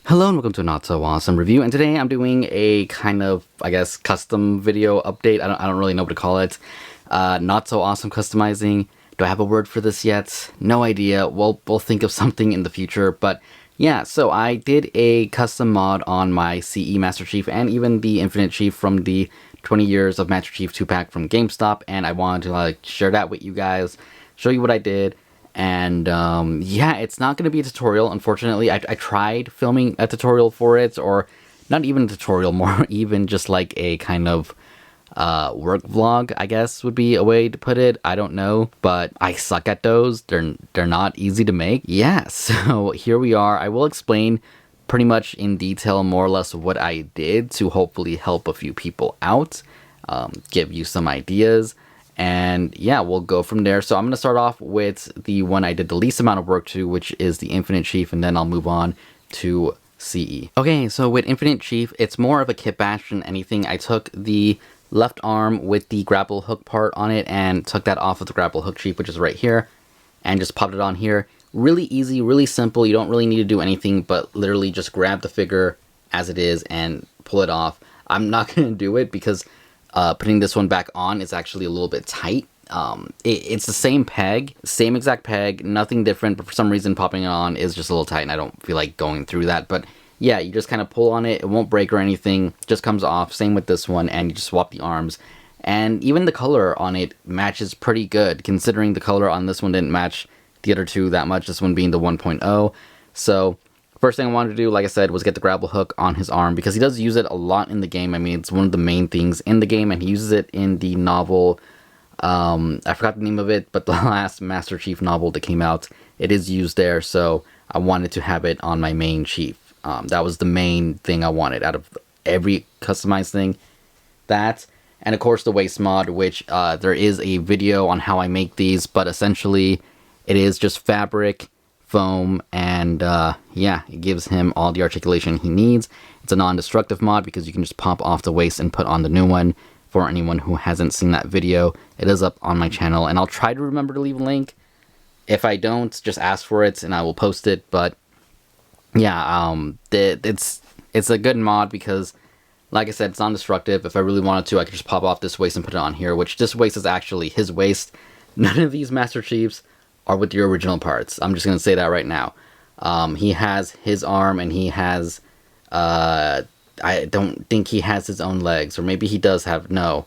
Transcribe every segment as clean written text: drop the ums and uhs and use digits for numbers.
Hello and welcome to a Not So Awesome review, and today I'm doing a kind of, I guess, custom video update. I don't really know what to call it. Not so awesome customizing. Do I have a word for this yet? No idea. We'll think of something in the future, but yeah, so I did a custom mod on my CE Master Chief and even the Infinite Chief from the 20 Years of Master Chief 2-pack from GameStop, and I wanted to share that with you guys, show you what I did. And yeah, it's not going to be a tutorial, unfortunately. I tried filming a tutorial for it, or not even a tutorial, more even just like a kind of work vlog, I guess would be a way to put it. I don't know, but I suck at those. They're not easy to make. Yeah, so here we are. I will explain pretty much in detail more or less what I did to hopefully help a few people out, give you some ideas. And yeah, we'll go from there. So I'm going to start off with the one I did the least amount of work to, which is the Infinite Chief, and then I'll move on to CE. Okay, so with Infinite Chief, it's more of a kit bash than anything. I took the left arm with the grapple hook part on it and took that off of the grapple hook chief, which is right here, and just popped it on here. Really easy, really simple. You don't really need to do anything but literally just grab the figure as it is and pull it off. I'm not going to do it because putting this one back on is actually a little bit tight. It's the same peg, same exact peg, nothing different, but for some reason popping it on is just a little tight, and I don't feel like going through that. But yeah, you just kind of pull on it, it won't break or anything, just comes off. Same with this one, and you just swap the arms. And even the color on it matches pretty good, considering the color on this one didn't match the other two that much, this one being the 1.0. So first thing I wanted to do, like I said, was get the grapple hook on his arm, because he does use it a lot in the game. I mean, it's one of the main things in the game, and he uses it in the novel. I forgot the name of it, but the last Master Chief novel that came out, it is used there, so I wanted to have it on my main Chief. That was the main thing I wanted out of every customized thing. That, and of course the waist mod, which there is a video on how I make these, but essentially it is just fabric, foam, and yeah, it gives him all the articulation he needs. It's a non-destructive mod because you can just pop off the waist and put on the new one. For anyone who hasn't seen that video, it is up on my channel, and I'll try to remember to leave a link. If I don't, just ask for it and I will post it. But yeah, it's a good mod because, like I said, it's non-destructive. If I really wanted to, I could just pop off this waist and put it on here, which this waist is actually his waist. None of these Master Chiefs are with the original parts. I'm just going to say that right now. He has his arm, and he has, I don't think he has his own legs, or maybe he does have, no.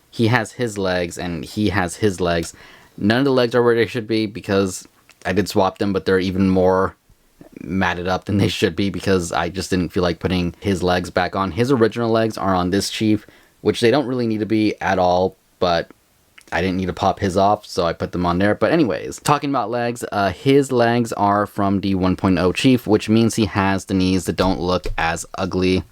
He has his legs, and he has his legs. None of the legs are where they should be, because I did swap them, but they're even more matted up than they should be, because I just didn't feel like putting his legs back on. His original legs are on this Chief, which they don't really need to be at all, but I didn't need to pop his off, so I put them on there. But anyways, talking about legs, his legs are from the 1.0 Chief, which means he has the knees that don't look as ugly.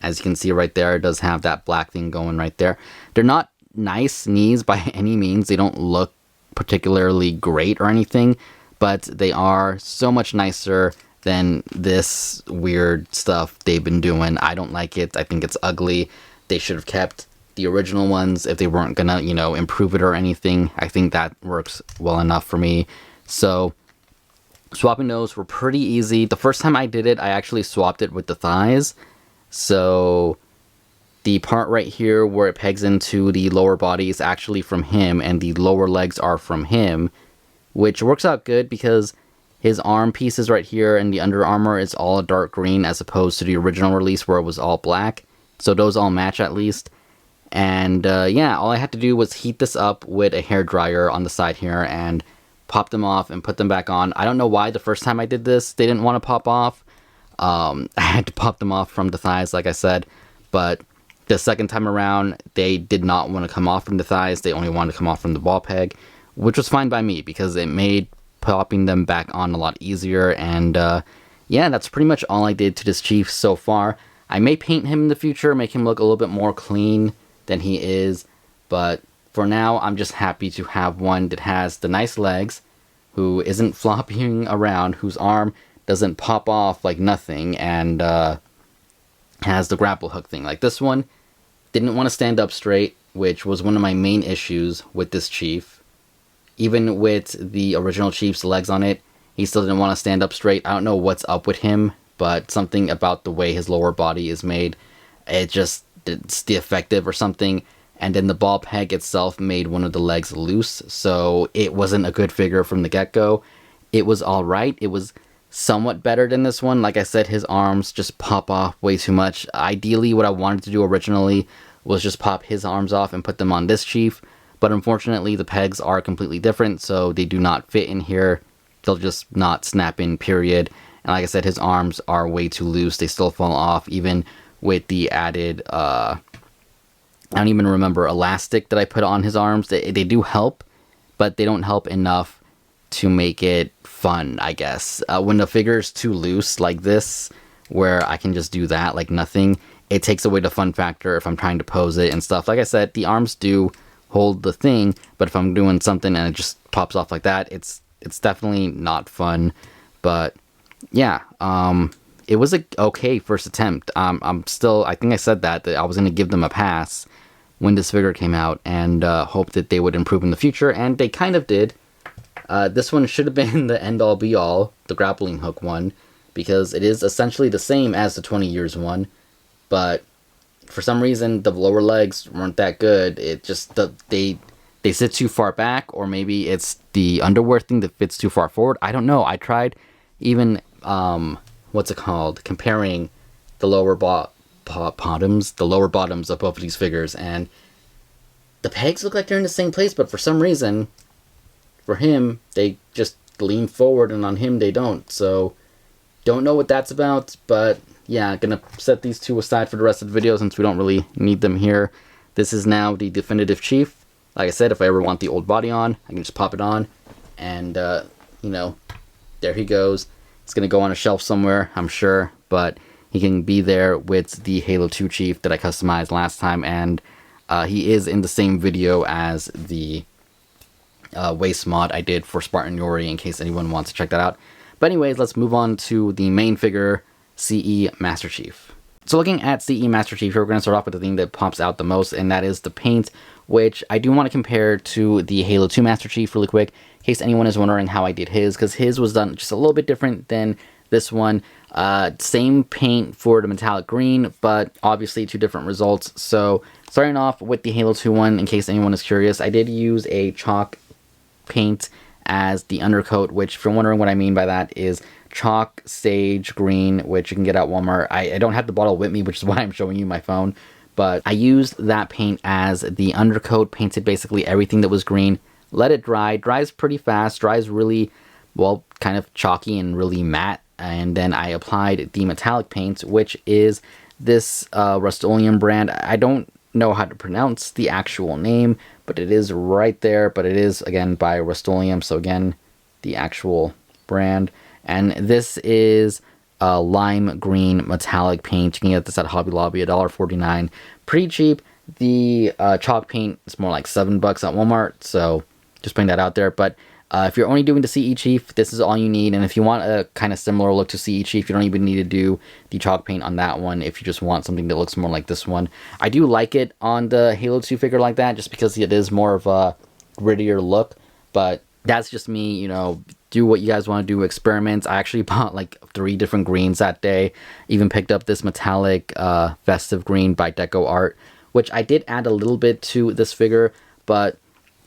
As you can see right there, it does have that black thing going right there. They're not nice knees by any means. They don't look particularly great or anything, but they are so much nicer than this weird stuff they've been doing. I don't like it. I think it's ugly. They should have kept the original ones if they weren't gonna, you know, improve it or anything. I think that works well enough for me. So swapping those were pretty easy. The first time I did it, I actually swapped it with the thighs. So the part right here where it pegs into the lower body is actually from him, and the lower legs are from him, which works out good because his arm pieces right here and the under armor is all dark green as opposed to the original release where it was all black. So those all match at least. And yeah, all I had to do was heat this up with a hair dryer on the side here and pop them off and put them back on. I don't know why the first time I did this, they didn't want to pop off. I had to pop them off from the thighs, like I said, but the second time around, they did not want to come off from the thighs. They only wanted to come off from the ball peg, which was fine by me because it made popping them back on a lot easier. And yeah, that's pretty much all I did to this Chief so far. I may paint him in the future, make him look a little bit more clean than he is, but for now, I'm just happy to have one that has the nice legs, who isn't flopping around, whose arm doesn't pop off like nothing, and has the grapple hook thing. Like this one didn't want to stand up straight, which was one of my main issues with this Chief. Even with the original Chief's legs on it, he still didn't want to stand up straight. I don't know what's up with him, but something about the way his lower body is made, it's defective or something. And then the ball peg itself made one of the legs loose, so it wasn't a good figure from the get-go. It was alright. It was somewhat better than this one. Like I said, his arms just pop off way too much. Ideally, what I wanted to do originally was just pop his arms off and put them on this chief, but unfortunately the pegs are completely different, so they do not fit in here. They'll just not snap in, period. And like I said, his arms are way too loose. They still fall off, even with the added I don't even remember elastic that I put on his arms. They do help, but they don't help enough to make it fun, I guess. When the figure is too loose like this, where I can just do that like nothing, it takes away the fun factor if I'm trying to pose it and stuff. Like I said, the arms do hold the thing, but if I'm doing something and it just pops off like that, it's definitely not fun. But yeah, it was a okay first attempt. I think I said that I was going to give them a pass when this figure came out, and hope that they would improve in the future, and they kind of did. This one should have been the end-all be-all, the grappling hook one, because it is essentially the same as the 20 years one, but for some reason the lower legs weren't that good. It just, they sit too far back, or maybe it's the underwear thing that fits too far forward. I don't know. I tried even, comparing the lower bottoms of both of these figures, and the pegs look like they're in the same place, but for some reason, for him, they just lean forward, and on him they don't. So, don't know what that's about, but yeah, gonna set these two aside for the rest of the video since we don't really need them here. This is now the definitive chief. Like I said, if I ever want the old body on, I can just pop it on, and you know, there he goes. It's gonna go on a shelf somewhere, I'm sure, but he can be there with the Halo 2 Chief that I customized last time, and he is in the same video as the waist mod I did for Spartan Yori, in case anyone wants to check that out. But anyways, let's move on to the main figure, CE Master Chief. So looking at CE Master Chief, we're going to start off with the thing that pops out the most, and that is the paint, which I do want to compare to the Halo 2 Master Chief really quick, in case anyone is wondering how I did his, because his was done just a little bit different than this one. Same paint for the metallic green, but obviously two different results. So starting off with the Halo 2 one, in case anyone is curious, I did use a chalk paint as the undercoat, which if you're wondering what I mean by that is chalk sage green, which you can get at Walmart. I don't have the bottle with me, which is why I'm showing you my phone, but I used that paint as the undercoat, painted basically everything that was green, let it dry, dries pretty fast, dries really, well, kind of chalky and really matte, and then I applied the metallic paint, which is this Rust-Oleum brand. I don't know how to pronounce the actual name, but it is right there, but it is, again, by Rust-Oleum, so again, the actual brand. And this is a lime green metallic paint. You can get this at Hobby Lobby, $1.49. Pretty cheap. The chalk paint is more like $7 at Walmart, so just putting that out there. But if you're only doing the CE Chief, this is all you need. And if you want a kind of similar look to CE Chief, you don't even need to do the chalk paint on that one if you just want something that looks more like this one. I do like it on the Halo 2 figure like that, just because it is more of a grittier look. But that's just me, you know, do what you guys want to do, experiments. I actually bought like 3 different greens that day. Even picked up this metallic festive green by Deco Art, which I did add a little bit to this figure. But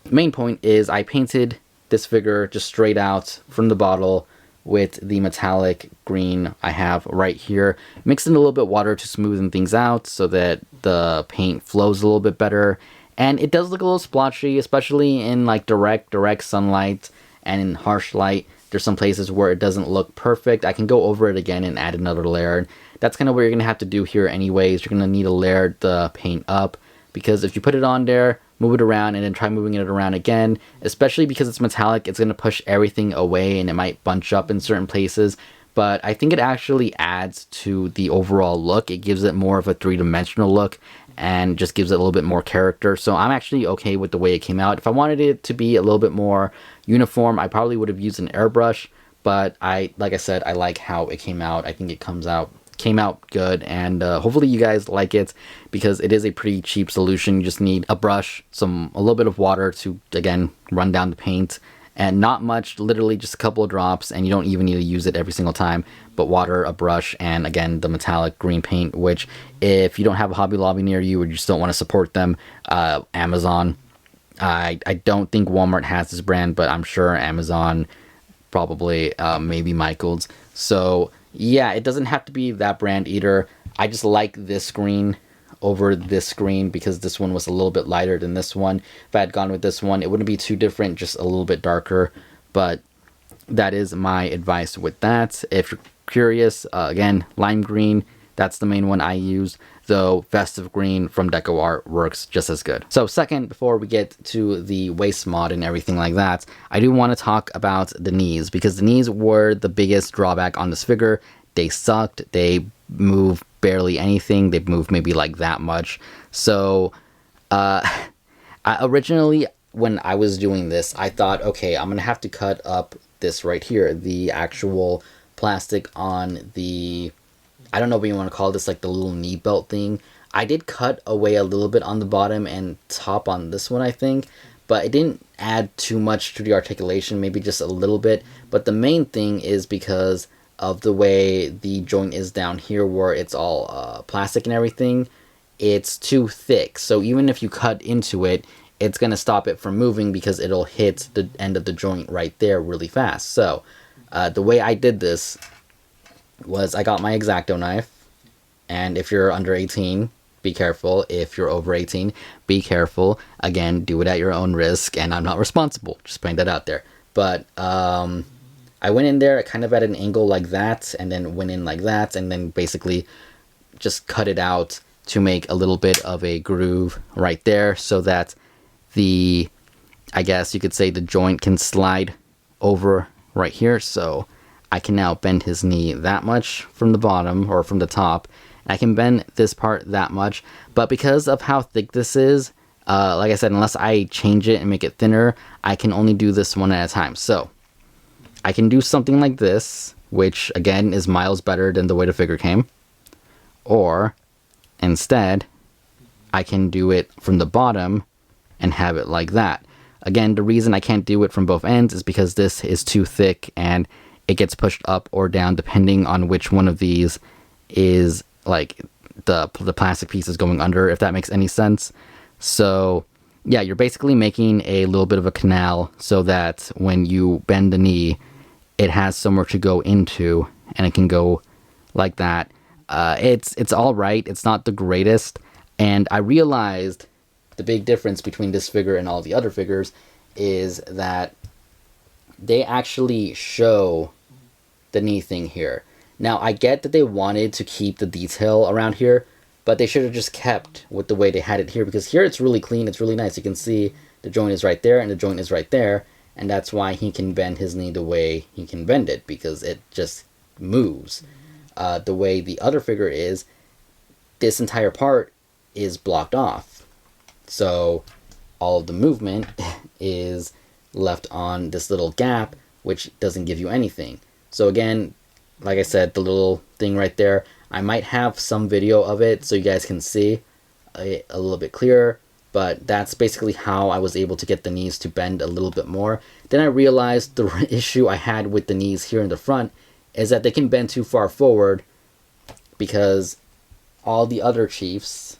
main point is I painted this figure just straight out from the bottle with the metallic green I have right here. Mixed in a little bit of water to smoothen things out so that the paint flows a little bit better. And it does look a little splotchy, especially in like direct sunlight and in harsh light. There's some places where it doesn't look perfect. I can go over it again and add another layer. That's kind of what you're going to have to do here anyways. You're going to need to layer the paint up, because if you put it on there, move it around, and then try moving it around again, especially because it's metallic, it's going to push everything away and it might bunch up in certain places. But I think it actually adds to the overall look. It gives it more of a three-dimensional look and just gives it a little bit more character. So I'm actually okay with the way it came out. If I wanted it to be a little bit more uniform, I probably would have used an airbrush, but like I said, I like how it came out. I think it came out good, and hopefully you guys like it, because it is a pretty cheap solution. You just need a brush, a little bit of water to, again, run down the paint, and not much, literally just a couple of drops, and you don't even need to use it every single time, but water, a brush, and again the metallic green paint, which if you don't have a Hobby Lobby near you or you just don't want to support them, Amazon, I don't think Walmart has this brand, but I'm sure Amazon, probably, maybe Michael's. So yeah, it doesn't have to be that brand either. I just like this green over this screen because this one was a little bit lighter than this one. If I had gone with this one, it wouldn't be too different, just a little bit darker. But that is my advice with that. If you're curious, again, lime green, that's the main one I use, though festive green from Deco Art works just as good. So second, before we get to the waist mod and everything like that, I do want to talk about the knees, because the knees were the biggest drawback on this figure. They sucked. They move barely anything. They move maybe like that much. So originally when I was doing this, I thought, okay, I'm gonna have to cut up this right here, the actual plastic on the, I don't know what you want to call this, like the little knee belt thing. I did cut away a little bit on the bottom and top on this one, I think, but it didn't add too much to the articulation, maybe just a little bit. But the main thing is because of the way the joint is down here, where it's all plastic and everything, it's too thick. So even if you cut into it, it's going to stop it from moving because it'll hit the end of the joint right there really fast. So the way I did this was I got my X-Acto knife, and if you're under 18, be careful. If you're over 18, be careful. Again, do it at your own risk, and I'm not responsible. Just putting that out there. But I went in there kind of at an angle like that, and then went in like that, and then basically just cut it out to make a little bit of a groove right there, so that the, I guess you could say, the joint can slide over right here. So I can now bend his knee that much from the bottom, or from the top. I can bend this part that much, but because of how thick this is, like I said, unless I change it and make it thinner, I can only do this one at a time. So I can do something like this, which again is miles better than the way the figure came. Or instead, I can do it from the bottom and have it like that. Again, the reason I can't do it from both ends is because this is too thick and it gets pushed up or down depending on which one of these is like the plastic piece is going under, if that makes any sense. So yeah, you're basically making a little bit of a canal so that when you bend the knee, it has somewhere to go into, and it can go like that. It's all right. It's not the greatest. And I realized the big difference between this figure and all the other figures is that they actually show the knee thing here. Now, I get that they wanted to keep the detail around here, but they should have just kept with the way they had it here, because here it's really clean, it's really nice. You can see the joint is right there and the joint is right there, and that's why he can bend his knee the way he can bend it, because it just moves. The way the other figure is, this entire part is blocked off. So all of the movement is left on this little gap, which doesn't give you anything. So again, like I said, the little thing right there, I might have some video of it so you guys can see a little bit clearer, but that's basically how I was able to get the knees to bend a little bit more. Then I realized the issue I had with the knees here in the front is that they can bend too far forward, because all the other chiefs,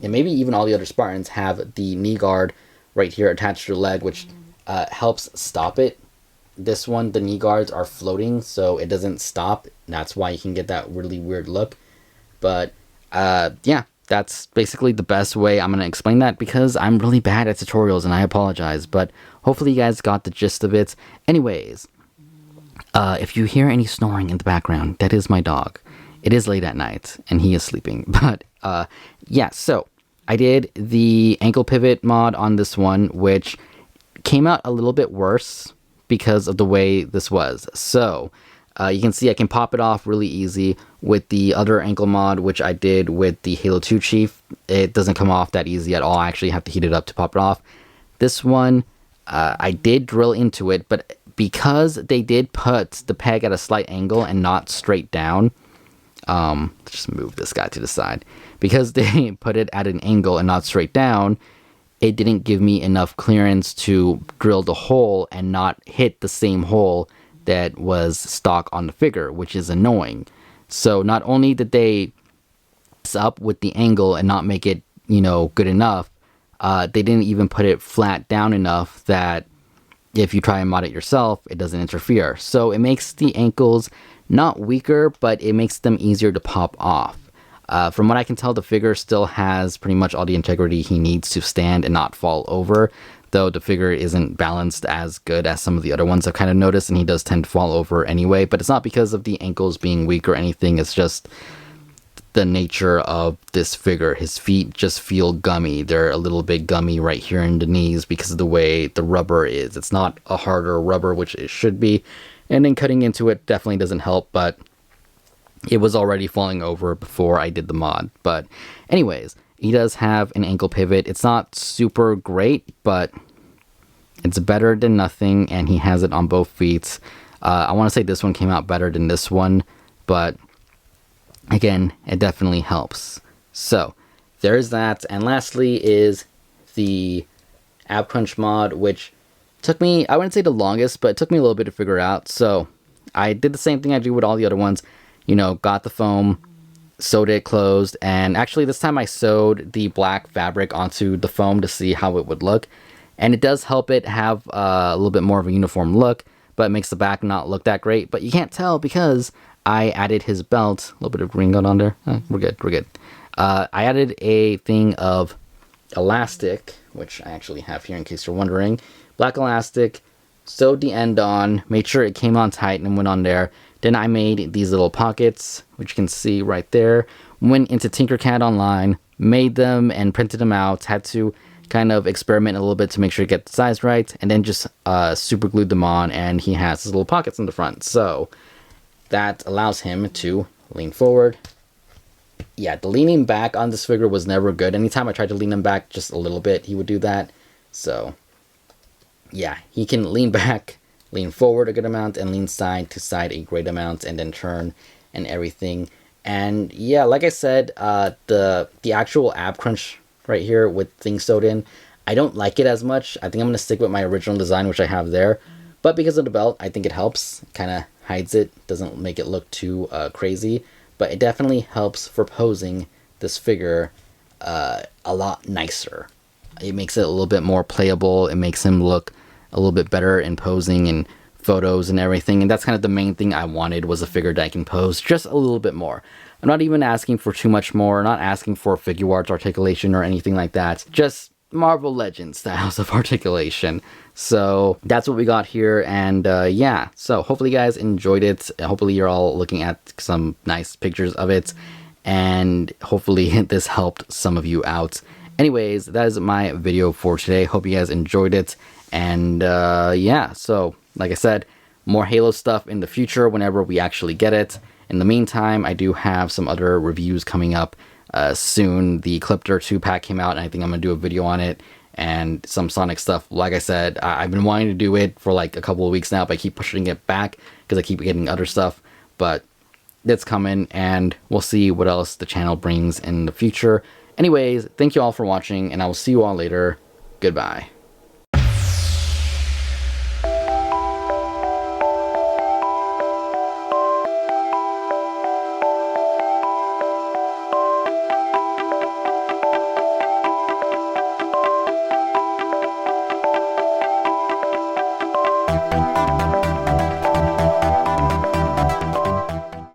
and maybe even all the other Spartans, have the knee guard right here attached to the leg, which helps stop it. This one, the knee guards are floating, so it doesn't stop. That's why you can get that really weird look. But yeah, that's basically the best way I'm going to explain that, because I'm really bad at tutorials and I apologize. But hopefully you guys got the gist of it. Anyways, if you hear any snoring in the background, that is my dog. It is late at night and he is sleeping. But yeah, so I did the ankle pivot mod on this one, which came out a little bit worse because of the way this was. So you can see I can pop it off really easy. With the other ankle mod, which I did with the Halo 2 Chief, it doesn't come off that easy at all. I actually have to heat it up to pop it off. This one, I did drill into it, but because they did put the peg at a slight angle and not straight down, let's just move this guy to the side. Because they put it at an angle and not straight down, it didn't give me enough clearance to drill the hole and not hit the same hole that was stock on the figure, which is annoying. So not only did they mess up with the angle and not make it, good enough, they didn't even put it flat down enough that if you try and mod it yourself, it doesn't interfere. So it makes the ankles not weaker, but it makes them easier to pop off. From what I can tell, the figure still has pretty much all the integrity he needs to stand and not fall over, though the figure isn't balanced as good as some of the other ones I've kind of noticed, and he does tend to fall over anyway. But it's not because of the ankles being weak or anything, it's just the nature of this figure. His feet just feel gummy. They're a little bit gummy right here in the knees because of the way the rubber is. It's not a harder rubber, which it should be, and then cutting into it definitely doesn't help, but it was already falling over before I did the mod. But anyways, he does have an ankle pivot. It's not super great, but it's better than nothing, and he has it on both feet. I want to say this one came out better than this one, but again, it definitely helps. So there's that. And lastly is the ab crunch mod, which took me, I wouldn't say the longest, but it took me a little bit to figure out. So I did the same thing I do with all the other ones. Got the foam, sewed it closed, and actually this time I sewed the black fabric onto the foam to see how it would look. And it does help it have a little bit more of a uniform look, but it makes the back not look that great. But you can't tell because I added his belt. A little bit of green got on there. We're good. I added a thing of elastic, which I actually have here in case you're wondering. Black elastic, sewed the end on, made sure it came on tight and went on there. Then I made these little pockets, which you can see right there. Went into Tinkercad online, made them and printed them out. Had to kind of experiment a little bit to make sure to get the size right. And then just super glued them on, and he has his little pockets in the front. So that allows him to lean forward. Yeah, the leaning back on this figure was never good. Anytime I tried to lean him back just a little bit, he would do that. So yeah, he can lean back, lean forward a good amount, and lean side to side a great amount, and then turn and everything. And yeah, like I said, the actual ab crunch right here with things sewed in, I don't like it as much. I think I'm going to stick with my original design, which I have there. But because of the belt, I think it helps. Kind of hides it, doesn't make it look too crazy. But it definitely helps for posing this figure a lot nicer. It makes it a little bit more playable. It makes him look a little bit better in posing and photos and everything. And that's kind of the main thing I wanted, was a figure that I can pose just a little bit more. I'm not even asking for too much more. I'm not asking for figure arts articulation or anything like that. Just Marvel Legends styles of articulation. So that's what we got here. And yeah, so hopefully you guys enjoyed it. Hopefully you're all looking at some nice pictures of it. And hopefully this helped some of you out. Anyways, that is my video for today. Hope you guys enjoyed it. And yeah, so like I said, more Halo stuff in the future whenever we actually get it. In the meantime, I do have some other reviews coming up soon. The Clipter 2-pack came out, and I think I'm going to do a video on it. And some Sonic stuff. Like I said, I've been wanting to do it for like a couple of weeks now, but I keep pushing it back because I keep getting other stuff. But it's coming, and we'll see what else the channel brings in the future. Anyways, thank you all for watching, and I will see you all later. Goodbye.